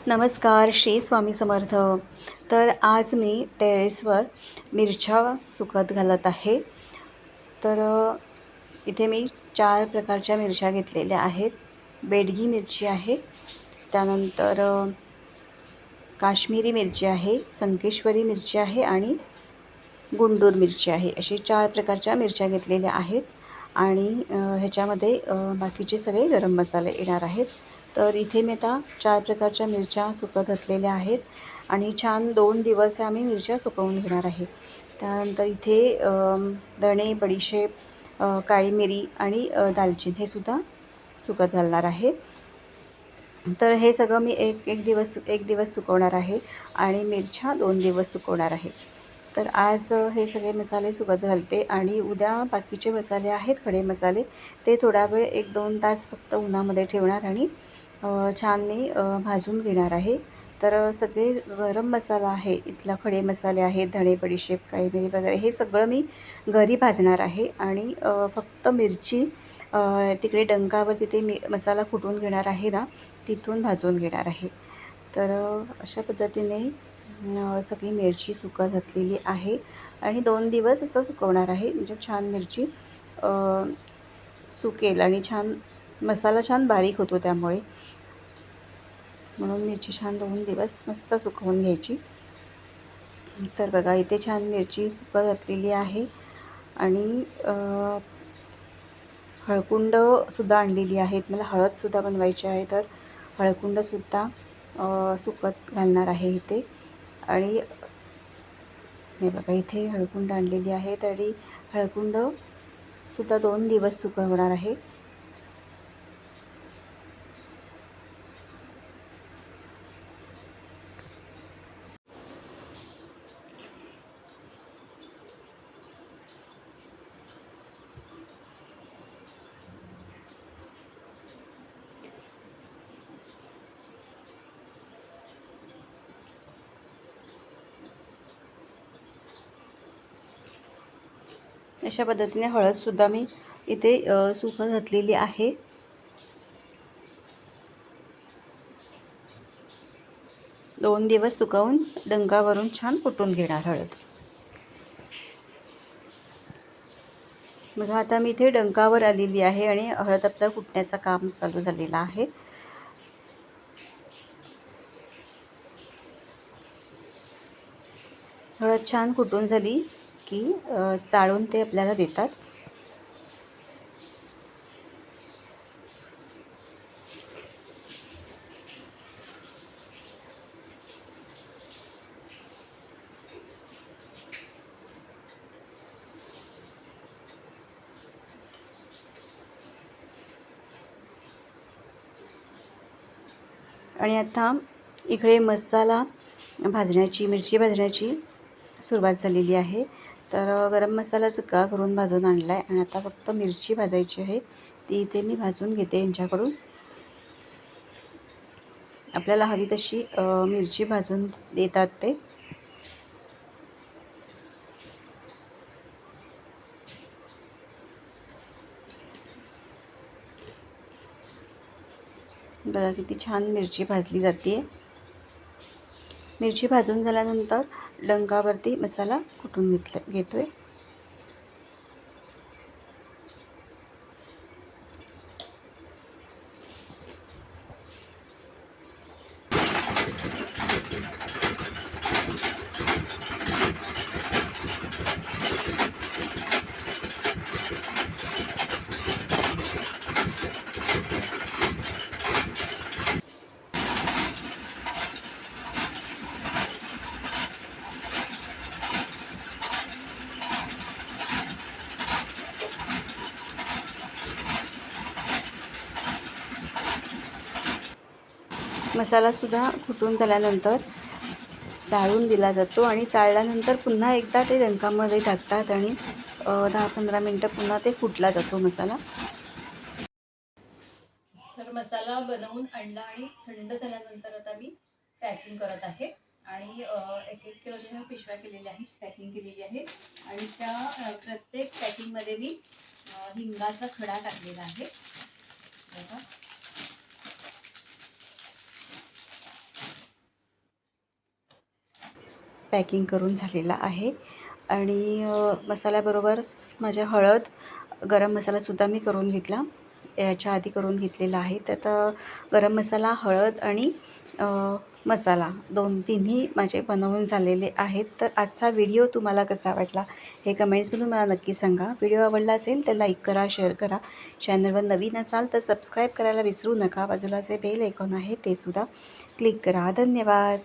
नमस्कार, श्री स्वामी समर्थ. तर आज मी टेरेसवर मिरच्या सुकत घालत आहे. तर इथे मी 4 प्रकारच्या मिरच्या घेतलेल्या आहेत. बेडगी मिरची आहे, त्यानंतर काश्मीरी मिरची आहे, संकेश्वरी मिरची आहे आणि गुंडूर मिरची आहे. अशी 4 प्रकारच्या मिरच्या घेतलेल्या आहेत आणि ह्याच्यामध्ये बाकीचे सगळे गरम मसाले येणार आहेत. तर इथे मी आता 4 प्रकारच्या मिरच्या सुकत घातलेल्या आहेत आणि छान 2 दिवस आम्ही मिरच्या सुकवून घेणार आहे. त्यानंतर इथे धणे, बडीशेप, काळी मिरी आणि दालचिनी हे सुद्धा सुकत घालणार आहे. तर हे सगळं मी एक दिवस सुकवणार आहे आणि मिरच्या 2 दिवस सुकवणार आहे. तर आज हे सगळे मसाले सुकत घालते आणि उद्या बाकीचे मसाले आहेत, खडे मसाले, ते थोडा वेळ 1-2 तास फक्त उन्हामध्ये ठेवणार आणि छान मी भाजून घेणार आहे. तर सगळे गरम मसाला आहे, इथला खडे मसाले आहेत, धणे, बडीशेप, काळी मिरी वगैरे हे सगळं मी घरी भाजणार आहे आणि फक्त मिरची तिकडे डंकावर तिथे मसाला कुटून घेणार आहे ना, तिथून भाजून घेणार आहे. तर अशा पद्धतीने सगळी मिरची सुकत घातलेली आहे आणि 2 दिवस असं सुकवणार आहे, म्हणजे छान मिरची सुकेल आणि छान मसाला छान बारीक होतो त्यामुळे. म्हणून मिरची छान 2 दिवस मस्त सुकवून घ्यायची. तर बघा इथे छान मिरची सुकत घातलेली आहे आणि हळकुंडसुद्धा आणलेली आहेत. मला हळदसुद्धा बनवायची आहे, तर हळकुंडसुद्धा सुकत घालणार आहे इथे. आणि हे बघा इथे हळकुंड आणलेली आहेत आणि हळकुंडसुद्धा 2 दिवस सुकवणार आहे. अशा पद्धतीने हळदसुद्धा मी इथे सुकत घातलेली आहे. दोन दिवस सुकवून डंकावरून छान कुटून घेणार हळद. बघा आता मी इथे डंकावर आलेली आहे आणि हळद आपलं कुटण्याचं काम चालू झालेलं आहे. हळद छान कुटून झाली की चाळून ते आपल्याला देतात. आणि आता इकडे मसाला भाजण्याची, मिरची भाजण्याची सुरुवात झालेली आहे. तर गरम मसाला चुका करून भाजून आणला आहे आणि आता फक्त मिरची भाजायची आहे, ती इथे मी भाजून घेते यांच्याकडून. आपल्याला हवी तशी मिरची भाजून देतात ते. बघा किती छान मिरची भाजली जाते. मिरची भाजून झाल्यानंतर डंकावरती मसाला कुटून घेतोय. मसालासुद्धा कुटून झाल्यानंतर चाळून दिला जातो आणि चाळल्यानंतर पुन्हा एकदा ते डंकामध्ये टाकतात आणि 10-15 मिनटं पुन्हा ते फुटला जातो मसाला. तर मसाला बनवून आणला आणि थंड झाल्यानंतर आता मी पॅकिंग करत आहे आणि 1-1 किलोच्या पिशव्या केलेल्या आहेत, पॅकिंग केलेली आहे आणि त्या प्रत्येक पॅकिंगमध्ये मी हिंगाचा खडा टाकलेला आहे. बघा पॅकिंग करून झालेला आहे. आणि मसाल्याबरोबर माझ्या हळद, गरम मसालासुद्धा मी करून घेतला, याच्या आधी करून घेतलेला आहे. तर आता गरम मसाला, हळद आणि मसाला तिन्ही माझे बनवून झालेले आहेत. तर आजचा व्हिडिओ तुम्हाला कसा वाटला हे कमेंट्समधून मला नक्की सांगा. व्हिडिओ आवडला असेल तर लाईक करा, शेअर करा. चॅनलवर नवीन असाल तर सबस्क्राईब करायला विसरू नका. बाजूला जे बेल आयकॉन आहे ते सुद्धा क्लिक करा. धन्यवाद.